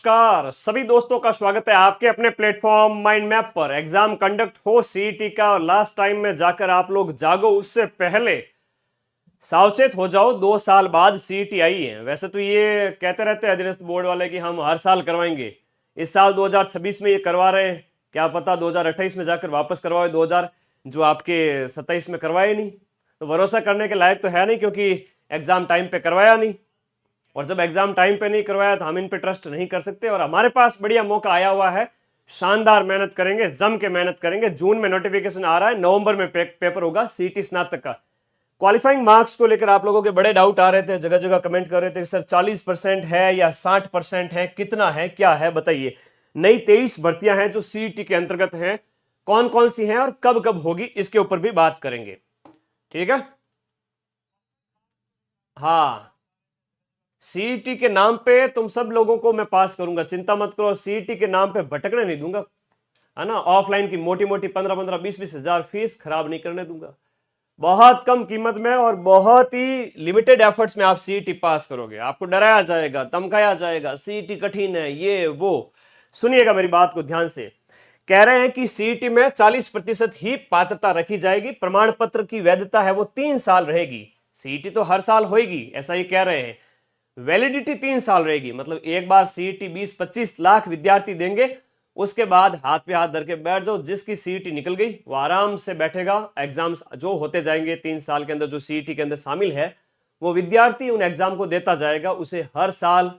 नमस्कार सभी दोस्तों का स्वागत है आपके अपने प्लेटफॉर्म माइंड मैप पर। एग्जाम कंडक्ट हो सीईटी का और लास्ट टाइम में जाकर आप लोग जागो उससे पहले सावचेत हो जाओ। 2 साल बाद सीईटी आई है। वैसे तो ये कहते रहते हैं अधीनस्थ बोर्ड वाले कि हम हर साल करवाएंगे। इस साल 2026 में ये करवा रहे हैं, क्या पता 2028 में जाकर वापस करवाए 2000 जो आपके 27 में करवाए नहीं। तो भरोसा करने के लायक तो है नहीं, क्योंकि एग्जाम टाइम पे करवाया नहीं। और जब एग्जाम टाइम पे नहीं करवाया तो हम इन पे ट्रस्ट नहीं कर सकते। और हमारे पास बढ़िया मौका आया हुआ है, शानदार मेहनत करेंगे, जम के मेहनत करेंगे। जून में नोटिफिकेशन आ रहा है, नवंबर में पेपर होगा सीईटी स्नातक का। क्वालिफाइंग मार्क्स को लेकर आप लोगों के बड़े डाउट आ रहे थे, जगह जगह कमेंट कर रहे थे सर 40% है या 60% है, कितना है, क्या है बताइए। नई 23 भर्तियां हैं जो सीईटी के अंतर्गत हैं, कौन कौन सी हैं और कब कब होगी, इसके ऊपर भी बात करेंगे। ठीक है, हाँ। सीईटी के नाम पे तुम सब लोगों को मैं पास करूंगा, चिंता मत करो। सीईटी के नाम पे भटकने नहीं दूंगा, है ना। ऑफलाइन की मोटी मोटी 15-15, 20-20 हजार फीस खराब नहीं करने दूंगा। बहुत कम कीमत में और बहुत ही लिमिटेड एफर्ट्स में आप सीईटी पास करोगे। आपको डराया जाएगा, धमकाया जाएगा, सीईटी कठिन है, ये वो। सुनिएगा मेरी बात को ध्यान से। कह रहे हैं कि सीईटी में 40% ही पात्रता रखी जाएगी। प्रमाण पत्र की वैधता है वो 3 साल रहेगी। सीईटी तो हर साल होगी, ऐसा ही कह रहे हैं। वैलिडिटी 3 साल रहेगी, मतलब एक बार सीईटी 20-25 लाख विद्यार्थी देंगे, उसके बाद हाथ पे हाथ धर के बैठ जाओ। जिसकी सीईटी निकल गई वो आराम से बैठेगा। एग्जाम्स जो होते जाएंगे 3 साल के अंदर, जो सीईटी के अंदर शामिल है, वो विद्यार्थी उन एग्जाम को देता जाएगा। उसे हर साल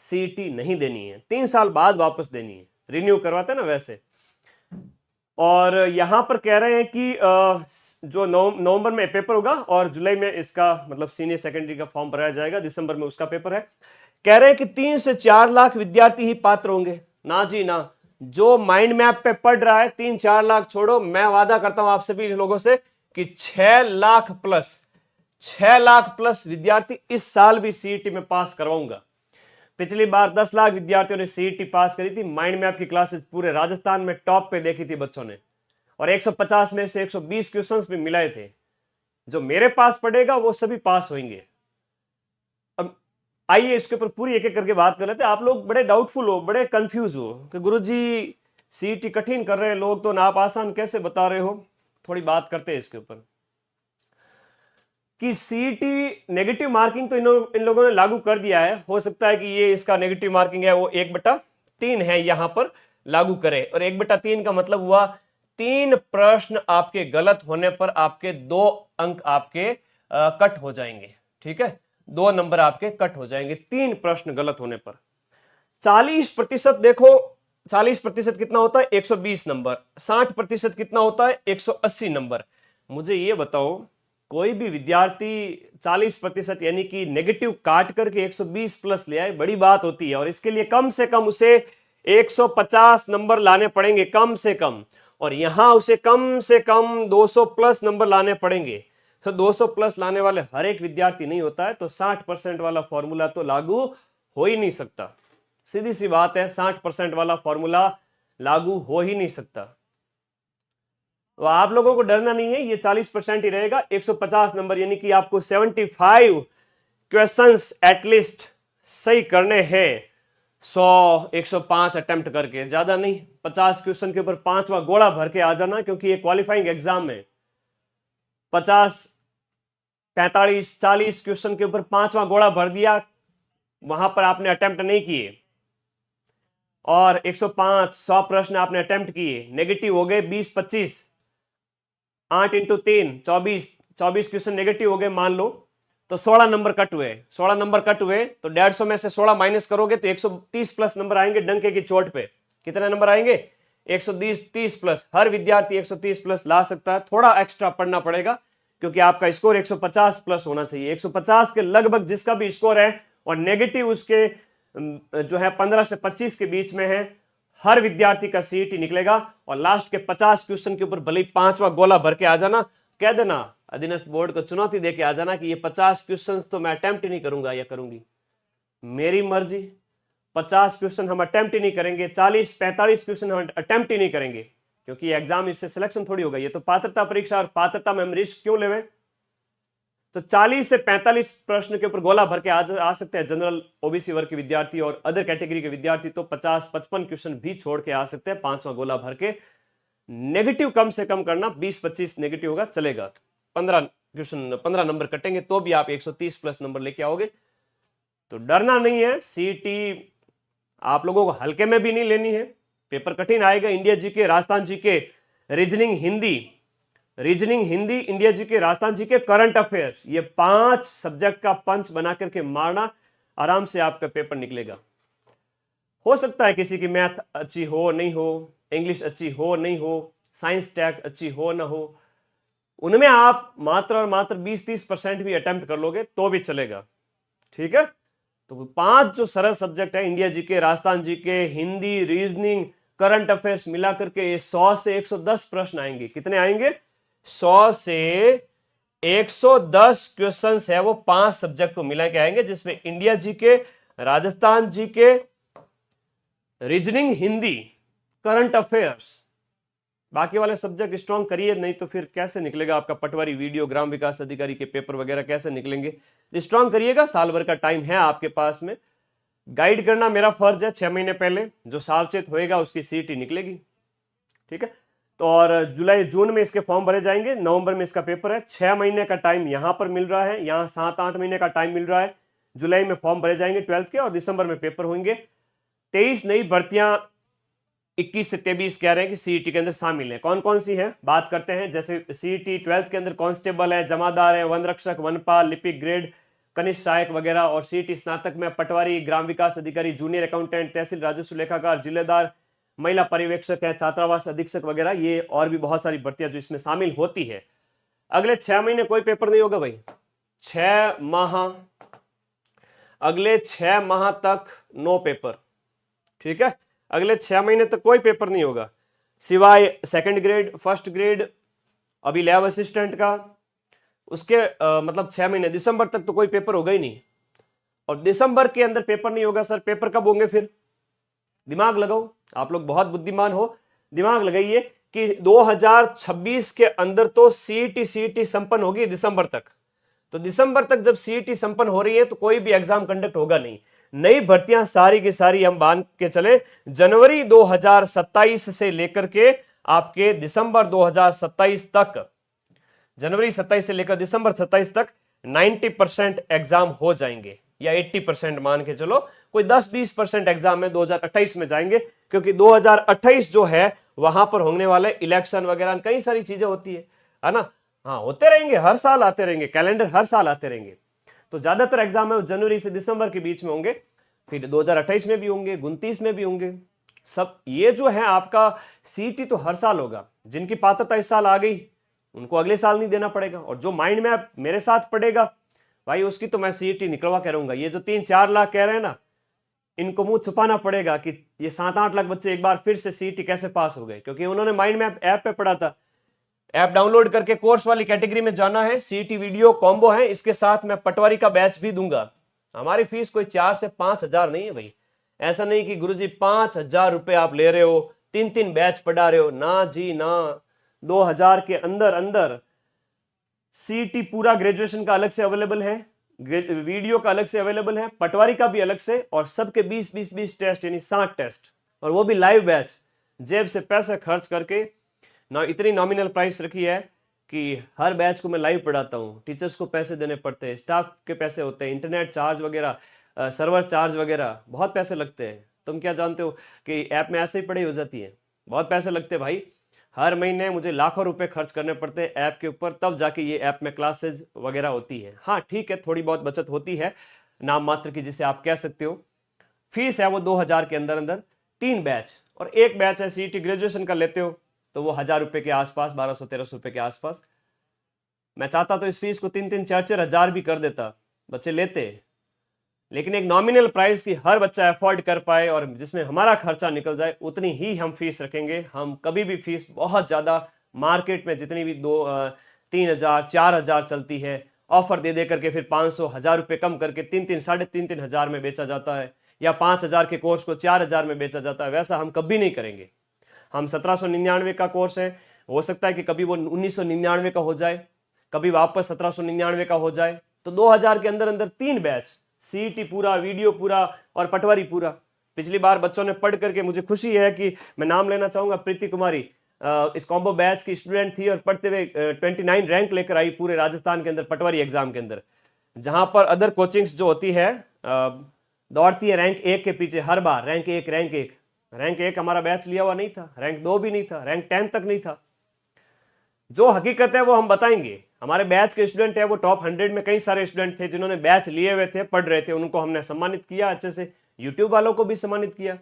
सीईटी नहीं देनी है, 3 साल बाद वापस देनी है, रिन्यू करवाते ना वैसे। और यहां पर कह रहे हैं कि जो नवंबर में पेपर होगा और जुलाई में इसका मतलब सीनियर सेकेंडरी का फॉर्म भराया जाएगा, दिसंबर में उसका पेपर है। कह रहे हैं कि 3 से 4 लाख विद्यार्थी ही पात्र होंगे। ना जी ना, जो माइंड मैप पे पढ़ रहा है 3-4 लाख छोड़ो, मैं वादा करता हूं आप सभी लोगों से कि 6 लाख प्लस विद्यार्थी इस साल भी सीईटी में पास करवाऊंगा। पिछली बार 10 लाख विद्यार्थियों ने सीईटी पास करी थी। माइंड मैप की क्लासेस पूरे राजस्थान में टॉप पे देखी थी बच्चों ने, और 150 में से 120 क्वेश्चंस भी मिलाए थे। जो मेरे पास पढ़ेगा वो सभी पास होंगे। अब आइए इसके ऊपर पूरी एक एक करके बात कर लेते हैं। आप लोग बड़े डाउटफुल हो, बड़े कंफ्यूज हो कि गुरुजी सीईटी कठिन कर रहे हैं लोग, तो आप आसान कैसे बता रहे हो। थोड़ी बात करते हैं इसके ऊपर कि सीईटी नेगेटिव मार्किंग तो इन लोगों ने लागू कर दिया है। हो सकता है कि ये इसका नेगेटिव मार्किंग है वो 1/3 है, यहां पर लागू करे। और 1/3 का मतलब हुआ 3 प्रश्न आपके गलत होने पर आपके 2 अंक आपके कट हो जाएंगे। ठीक है, 2 नंबर आपके कट हो जाएंगे 3 प्रश्न गलत होने पर। 40% देखो, 40% कितना होता है 120 नंबर। 60% कितना होता है 180 नंबर। मुझे ये बताओ, कोई भी विद्यार्थी 40% यानी कि नेगेटिव काट करके 120 प्लस ले आए, बड़ी बात होती है। और इसके लिए कम से कम उसे 150 नंबर लाने पड़ेंगे कम से कम, और यहां उसे कम से कम 200 प्लस नंबर लाने पड़ेंगे। तो 200 प्लस लाने वाले हर एक विद्यार्थी नहीं होता है, तो 60% वाला फॉर्मूला तो लागू हो ही नहीं सकता। सीधी सी बात है, 60% वाला फॉर्मूला लागू हो ही नहीं सकता। तो आप लोगों को डरना नहीं है, ये 40% ही रहेगा। 150 नंबर यानी कि आपको 75 क्वेश्चंस एटलीस्ट सही करने हैं। 105 अटेम्प्ट करके, ज्यादा नहीं। 50 क्वेश्चन के ऊपर 5वां गोला भर के आ जाना, क्योंकि ये क्वालिफाइंग एग्जाम है। 50, 45, 40 क्वेश्चन के ऊपर 5वां गोला भर दिया, वहां पर आपने अटेम्प्ट नहीं किए, और 105, 100 प्रश्न आपने अटेम्प्ट किए, नेगेटिव हो गए 20-25, 8 × 3 24, 24 क्वेश्चन नेगेटिव हो गए मान लो, तो 16 नंबर कट हुए। 16 नंबर कट हुए तो 150 में से 16 माइनस करोगे तो 130 प्लस नंबर आएंगे डंके की चोट पे। कितने नंबर आएंगे 130 प्लस। हर विद्यार्थी 130 प्लस ला सकता है, थोड़ा एक्स्ट्रा पढ़ना पड़ेगा, क्योंकि आपका स्कोर 150 प्लस होना चाहिए। 150 के लगभग जिसका भी स्कोर है और नेगेटिव उसके जो है 15 से 25 के बीच में है, हर विद्यार्थी का सीईटी निकलेगा। और लास्ट के 50 क्वेश्चन के ऊपर भले ही 5वां गोला भर के आ जाना, कह देना अधीनस्थ बोर्ड को चुनौती देके आ जाना कि ये 50 क्वेश्चन तो मैं अटेम्प्ट ही नहीं करूंगा या करूंगी, मेरी मर्जी। 50 क्वेश्चन हम अटेम्प्ट ही नहीं करेंगे, 40-45 क्वेश्चन हम अटेम्प्ट ही नहीं करेंगे, क्योंकि एग्जाम इससे सिलेक्शन थोड़ी होगा। ये तो पात्रता परीक्षा, और पात्रता में हम रिस्क क्यों लेवे। तो 40 से 45 प्रश्न के ऊपर गोला भर के आ सकते हैं जनरल ओबीसी वर्ग के विद्यार्थी, और अदर कैटेगरी के विद्यार्थी तो 50-55 क्वेश्चन भी छोड़ के आ सकते हैं, 5वां गोला भर के। नेगेटिव कम से कम करना, 20-25 नेगेटिव होगा चलेगा, 15 क्वेश्चन 15 नंबर कटेंगे तो भी आप 130 प्लस नंबर लेके आओगे। तो डरना नहीं है, सीईटी आप लोगों को हल्के में भी नहीं लेनी है। पेपर कठिन आएगा, India GK, Rajasthan GK, reasoning Hindi, India GK, Rajasthan GK, current affairs, ये 5 सब्जेक्ट का पंच बना करके मारना, आराम से आपका पेपर निकलेगा। हो सकता है किसी की मैथ अच्छी हो नहीं हो, इंग्लिश अच्छी हो नहीं हो, साइंस टैग अच्छी हो ना हो, उनमें आप मात्र और मात्र 20-30% भी अटेम्प्ट कर लोगे तो भी चलेगा, ठीक है। तो 5 जो सरल सब्जेक्ट है, India GK, Rajasthan GK, Hindi, reasoning, current affairs, मिला करके 100 से 110 प्रश्न आएंगे। कितने आएंगे? 100 से 110 क्वेश्चन है वो 5 सब्जेक्ट को मिला के आएंगे, जिसमें India GK, Rajasthan GK, reasoning, Hindi, current affairs, बाकी वाले सब्जेक्ट स्ट्रॉन्ग करिए, नहीं तो फिर कैसे निकलेगा आपका पटवारी, वीडियो, ग्राम विकास अधिकारी के पेपर वगैरह कैसे निकलेंगे। स्ट्रॉन्ग करिएगा, साल भर का टाइम है आपके पास में। गाइड करना मेरा फर्ज है, 6 महीने पहले जो सावचेत होएगा उसकी सीईटी निकलेगी, ठीक है। तो और जुलाई जून में इसके फॉर्म भरे जाएंगे, नवंबर में इसका पेपर है। 6 महीने का टाइम यहां पर मिल रहा है, यहाँ 7-8 महीने का टाइम मिल रहा है। जुलाई में फॉर्म भरे जाएंगे 12th के, और दिसंबर में पेपर होंगे। 23 नई भर्तियां 21 से 23 कह रहे हैं कि सीईटी के अंदर शामिल है। कौन कौन सी है बात करते हैं। जैसे सीईटी 12th के अंदर कांस्टेबल है, जमादार है, वन रक्षक, वनपाल, लिपिक ग्रेड, कनिष्ठ सहायक वगैरह, और सीईटी स्नातक में पटवारी, ग्राम विकास अधिकारी, जूनियर अकाउंटेंट, तहसील राजस्व लेखाकार, जिलेदार, महिला पर्यवेक्षक है, छात्रावास अधीक्षक वगैरह, ये और भी बहुत सारी भर्तियां जो इसमें शामिल होती है। अगले 6 महीने कोई पेपर नहीं होगा भाई, 6 माह, अगले 6 माह तक नो पेपर, ठीक है। अगले 6 महीने तक कोई पेपर नहीं होगा, सिवाय सेकंड ग्रेड, फर्स्ट ग्रेड, अभी लैब असिस्टेंट का, उसके मतलब 6 महीने, दिसंबर तक तो कोई पेपर होगा ही नहीं। और दिसंबर के अंदर पेपर नहीं होगा सर, पेपर कब होंगे फिर? दिमाग लगाओ, आप लोग बहुत बुद्धिमान हो, दिमाग लगाइए कि 2026 के अंदर तो सीईटी संपन्न होगी दिसंबर तक। तो दिसंबर तक जब सीईटी संपन्न हो रही है तो कोई भी एग्जाम कंडक्ट होगा नहीं। नई भर्तियां सारी की सारी हम बांध के चले, जनवरी 2027 से लेकर के आपके दिसंबर 2027 तक, जनवरी 27 से लेकर दिसंबर 27 तक 90% एग्जाम हो जाएंगे, या 80% मान के चलो, कोई 10-20% एग्जाम में 2028 में जाएंगे, क्योंकि 2028 जो है वहां पर होने वाले इलेक्शन वगैरह कई सारी चीजें होती है ना। हाँ, होते रहेंगे, हर साल आते रहेंगे, कैलेंडर हर साल आते रहेंगे। तो ज्यादातर एग्जाम है जनवरी से दिसंबर के बीच में होंगे, फिर 2028 में भी होंगे, 29 में भी होंगे सब। ये जो है आपका सीईटी तो हर साल होगा, जिनकी पात्रता इस साल आ गई उनको अगले साल नहीं देना पड़ेगा, और जो माइंड में मेरे साथ पड़ेगा भाई उसकी तो मैं सीईटी निकलवा के रहूंगा। ये जो 3-4 लाख कह रहे हैं ना, इनको मुंह छुपाना पड़ेगा कि ये 7-8 लाख बच्चे एक बार फिर से सीईटी कैसे पास हो गए, क्योंकि उन्होंने माइंड मैप ऐप पे पढ़ा था। ऐप डाउनलोड करके कोर्स वाली कैटेगरी में जाना है, सीईटी वीडियो कॉम्बो है, इसके साथ मैं पटवारी का बैच भी दूंगा। हमारी फीस कोई 4 से 5 हजार नहीं है भाई, ऐसा नहीं कि गुरुजी 5,000 रुपए आप ले रहे हो, 3-3 बैच पढ़ा रहे हो, ना जी ना। 2,000 के अंदर अंदर सीईटी पूरा ग्रेजुएशन का अलग से अवेलेबल है, वीडियो का अलग से अवेलेबल है, पटवारी का भी अलग से, और सबके 20-20 टेस्ट यानी 60 टेस्ट, और वो भी लाइव बैच, जेब से पैसे खर्च करके ना। इतनी नॉमिनल प्राइस रखी है कि हर बैच को मैं लाइव पढ़ाता हूँ, टीचर्स को पैसे देने पड़ते हैं, स्टाफ के पैसे होते हैं, इंटरनेट चार्ज वगैरह, सर्वर चार्ज वगैरह, बहुत पैसे लगते हैं। तुम क्या जानते हो कि ऐप में ऐसे ही पढ़ाई हो जाती है? बहुत पैसे लगते हैं भाई, हर महीने मुझे लाखों रुपए खर्च करने पड़ते हैं ऐप के ऊपर, तब जाके ये ऐप में क्लासेज वगैरह होती है। हाँ ठीक है, थोड़ी बहुत बचत होती है नाम मात्र की, जिसे आप कह सकते हो। फीस है वो 2,000 के अंदर अंदर, 3 बैच, और एक बैच है सीईटी ग्रेजुएशन का लेते हो तो वो 1,000 रुपए के आसपास, 1200-1300 रुपए के आसपास। मैं चाहता तो इस फीस को 3-4 हजार भी कर देता, बच्चे लेते, लेकिन एक नॉमिनल प्राइस की हर बच्चा अफोर्ड कर पाए और जिसमें हमारा खर्चा निकल जाए, उतनी ही हम फीस रखेंगे। हम कभी भी फीस बहुत ज़्यादा, मार्केट में जितनी भी 3,000-4,000 चलती है, ऑफर दे करके फिर 500-1,000 रुपये कम करके 3-3, 3,500 हजार में बेचा जाता है, या 5,000 के कोर्स को 4,000 में बेचा जाता है, वैसा हम कभी नहीं करेंगे। हम 1799 का कोर्स है, हो सकता है कि कभी वो 1999 का हो जाए, कभी वापस 1799 का हो जाए, तो 2000 के अंदर अंदर 3 बैच, सीईटी पूरा, वीडियो पूरा और पटवारी पूरा। पिछली बार बच्चों ने पढ़ करके, मुझे खुशी है कि मैं नाम लेना चाहूंगा, प्रीति कुमारी इस कॉम्बो बैच की स्टूडेंट थी और पढ़ते हुए 29 रैंक लेकर आई पूरे राजस्थान के अंदर पटवारी एग्जाम के अंदर, जहां पर अदर कोचिंग्स जो होती है दौड़ती है रैंक 1 के पीछे हर बार, रैंक 1 रैंक 1 रैंक 1 हमारा बैच लिया हुआ नहीं था, रैंक 2 भी नहीं था, रैंक 10 तक नहीं था। जो हकीकत है वो हम बताएंगे। हमारे बैच के स्टूडेंट है वो टॉप 100 में कई सारे स्टूडेंट थे जिन्होंने बैच लिए हुए थे, पढ़ रहे थे, उनको हमने सम्मानित किया अच्छे से, यूट्यूब वालों को भी सम्मानित किया।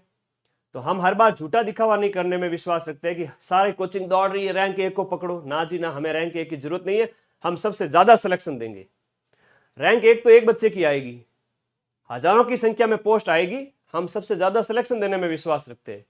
तो हम हर बार झूठा दिखावा नहीं करने में विश्वास रखते हैं कि सारे कोचिंग दौड़ रही है रैंक 1 को पकड़ो, ना जी ना, हमें रैंक 1 की जरूरत नहीं है, हम सबसे ज्यादा सिलेक्शन देंगे। रैंक 1 तो एक बच्चे की आएगी, हजारों की संख्या में पोस्ट आएगी, हम सबसे ज्यादा सिलेक्शन देने में विश्वास रखते हैं।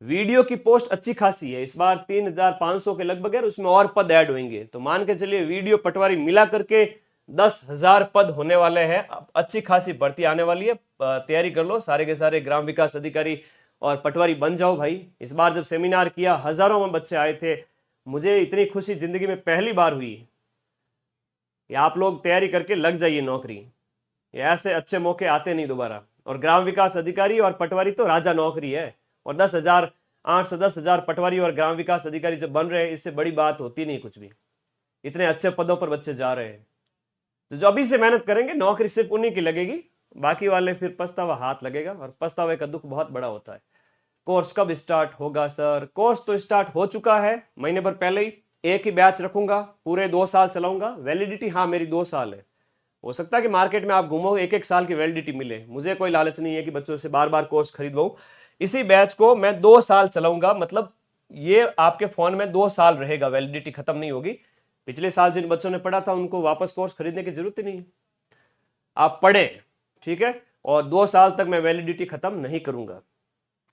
वीडियो की पोस्ट अच्छी खासी है, इस बार 3500 के लगभग है, उसमें और पद ऐड होंगे, तो मान के चलिए वीडियो पटवारी मिला करके 10,000 पद होने वाले हैं। अच्छी खासी भर्ती आने वाली है, तैयारी कर लो, सारे के सारे ग्राम विकास अधिकारी और पटवारी बन जाओ भाई। इस बार जब सेमिनार किया हजारों में बच्चे आए थे, मुझे इतनी खुशी जिंदगी में पहली बार हुई। या आप लोग तैयारी करके लग जाइए नौकरी, ऐसे अच्छे मौके आते नहीं दोबारा। और ग्राम विकास अधिकारी और पटवारी तो राजा नौकरी है, और 10,000 8 से 10,000 पटवारी और ग्राम विकास अधिकारी जब बन रहे हैं, इससे बड़ी बात होती नहीं कुछ भी। इतने अच्छे पदों पर बच्चे जा रहे हैं, तो जो अभी से मेहनत करेंगे नौकरी सिर्फ उन्हीं की लगेगी, बाकी वाले फिर पछतावा हाथ लगेगा, और पछतावे का दुख बहुत बड़ा होता है। कोर्स कब स्टार्ट होगा सर? कोर्स तो स्टार्ट हो चुका है महीने भर पहले ही। एक ही बैच रखूंगा, पूरे 2 साल चलाऊंगा। वैलिडिटी हाँ मेरी 2 साल है, हो सकता है कि मार्केट में आप घूमो 1-1 साल की वैलिडिटी मिले, मुझे कोई लालच नहीं है कि बच्चों से बार बार कोर्स खरीदवाऊं। इसी बैच को मैं 2 साल चलाऊंगा, मतलब ये आपके फोन में 2 साल रहेगा, वैलिडिटी खत्म नहीं होगी। पिछले साल जिन बच्चों ने पढ़ा था उनको वापस कोर्स खरीदने की जरूरत ही नहीं है, आप पढ़े, ठीक है, और 2 साल तक मैं वैलिडिटी खत्म नहीं करूंगा।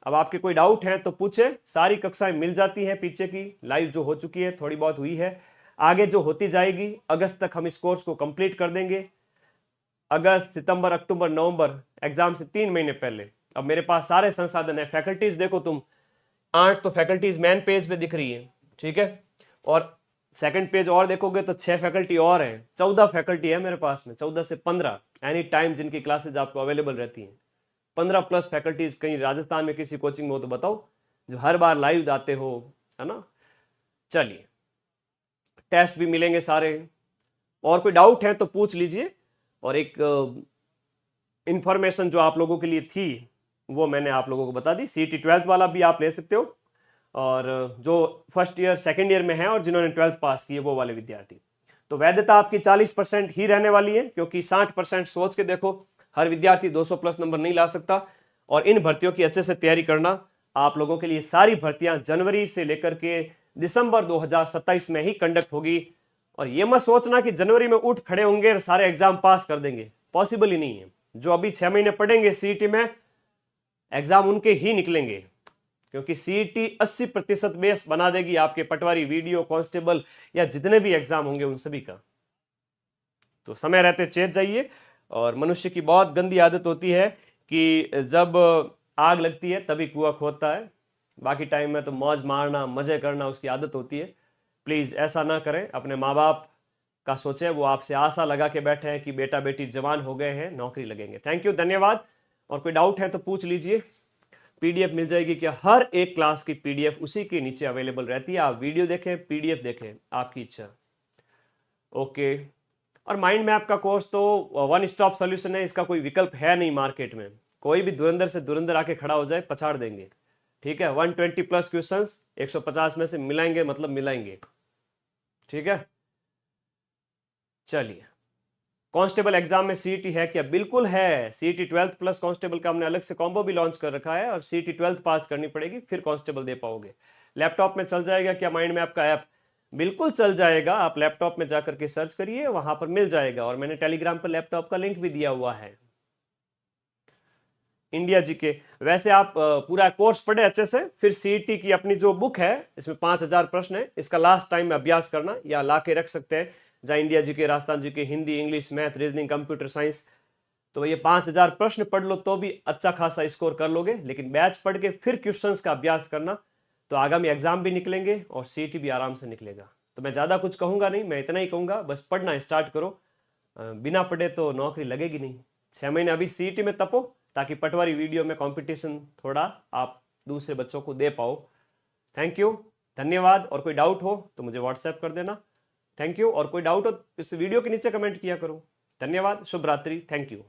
अब आपके कोई डाउट है तो पूछे, सारी कक्षाएं मिल जाती हैं पीछे की, लाइव जो हो चुकी है, थोड़ी बहुत हुई है, आगे जो होती जाएगी। अगस्त तक हम इस कोर्स को कंप्लीट कर देंगे। अगस्त, सितंबर, अक्टूबर, नवंबर, एग्जाम से 3 महीने पहले। अब मेरे पास सारे संसाधन है। फैकल्टीज देखो तुम, 8 तो फैकल्टीज मेन पेज पे दिख रही है, ठीक है, और सेकंड पेज और देखोगे तो 6 फैकल्टी और हैं, 14 फैकल्टी है मेरे पास में, 14 से 15 एनी टाइम जिनकी क्लासेज आपको अवेलेबल रहती हैं। 15 प्लस फैकल्टीज कहीं राजस्थान में किसी कोचिंग में हो तो बताओ, जो हर बार लाइव आते हो, है ना। चलिए, टेस्ट भी मिलेंगे सारे, और कोई डाउट है तो पूछ लीजिए। और एक इंफॉर्मेशन जो आप लोगों के लिए थी वो मैंने आप लोगों को बता दी। सीईटी 12th वाला भी आप ले सकते हो, और जो फर्स्ट ईयर सेकंड ईयर में है और जिन्होंने 12th पास की है वो वाले विद्यार्थी। तो वैधता आपकी 40% ही रहने वाली है, क्योंकि 60% सोच के देखो, हर विद्यार्थी 200 प्लस नंबर नहीं ला सकता। और इन भर्तियों की अच्छे से तैयारी करना, आप लोगों के लिए सारी भर्तियां जनवरी से लेकर के दिसंबर 2027 में ही कंडक्ट होगी। और ये मत सोचना कि जनवरी में उठ खड़े होंगे और सारे एग्जाम पास कर देंगे, पॉसिबल ही नहीं है। जो अभी 6 महीने पढ़ेंगे सीईटी में, एग्जाम उनके ही निकलेंगे, क्योंकि सीईटी 80% बेस बना देगी आपके पटवारी, वीडियो, कांस्टेबल या जितने भी एग्जाम होंगे उन सभी का। तो समय रहते चेत जाइए। और मनुष्य की बहुत गंदी आदत होती है कि जब आग लगती है तभी कुआं खोदता है, बाकी टाइम में तो मौज मारना, मजे करना उसकी आदत होती है। प्लीज ऐसा ना करें, अपने माँ बाप का सोचें, वो आपसे आशा लगा के बैठे हैं कि बेटा बेटी जवान हो गए हैं, नौकरी लगेंगे। थैंक यू, धन्यवाद। और कोई डाउट है तो पूछ लीजिए। पीडीएफ मिल जाएगी क्या? हर एक क्लास की पीडीएफ उसी के नीचे अवेलेबल रहती है, आप वीडियो देखें, पीडीएफ देखें, आपकी इच्छा। ओके। और माइंड मैप का कोर्स तो वन स्टॉप सॉल्यूशन है, इसका कोई विकल्प है नहीं मार्केट में। कोई भी धुरंधर से धुरंधर आके खड़ा हो जाए, पछाड़ देंगे, ठीक है। 120 प्लस क्वेश्चंस 150 में से मिलाएंगे, मतलब मिलाएंगे, ठीक है। चलिए, कांस्टेबल एग्जाम में सीईटी है क्या? बिल्कुल है। सीईटी 12th प्लस कांस्टेबल का हमने अलग से कॉम्बो भी लॉन्च कर रखा है, और सीईटी 12th पास करनी पड़ेगी फिर कांस्टेबल दे पाओगे। लैपटॉप में चल जाएगा क्या माइंड मैप का ऐप? बिल्कुल चल जाएगा, आप लैपटॉप में जाकर के सर्च करिए, वहां पर मिल जाएगा। और मैंने टेलीग्राम पर लैपटॉप का लिंक भी दिया हुआ है। इंडिया जीके, वैसे आप पूरा कोर्स पढ़े अच्छे से, फिर सीईटी की अपनी जो बुक है, इसमें 5000 प्रश्न है, इसका लास्ट टाइम में अभ्यास करना, या ला के रख सकते हैं, जहाँ India GK, Rajasthan GK, Hindi, English, math, reasoning, computer science. तो ये 5000 प्रश्न पढ़ लो तो भी अच्छा खासा स्कोर कर लोगे। लेकिन बैच पढ़ के फिर क्वेश्चंस का अभ्यास करना, तो आगामी एग्जाम भी निकलेंगे और सीईटी भी आराम से निकलेगा। तो मैं ज़्यादा कुछ कहूँगा नहीं, मैं इतना ही कहूँगा बस पढ़ना स्टार्ट करो। बिना पढ़े तो नौकरी लगेगी नहीं। 6 महीने अभी सीईटी में तपो, ताकि पटवारी वीडियो में कंपटीशन थोड़ा आप दूसरे बच्चों को दे पाओ। थैंक यू, धन्यवाद। और कोई डाउट हो तो मुझे व्हाट्सएप कर देना। Thank you. और कोई डाउट हो इस वीडियो के नीचे कमेंट किया करो। धन्यवाद, शुभ रात्रि, थैंक यू।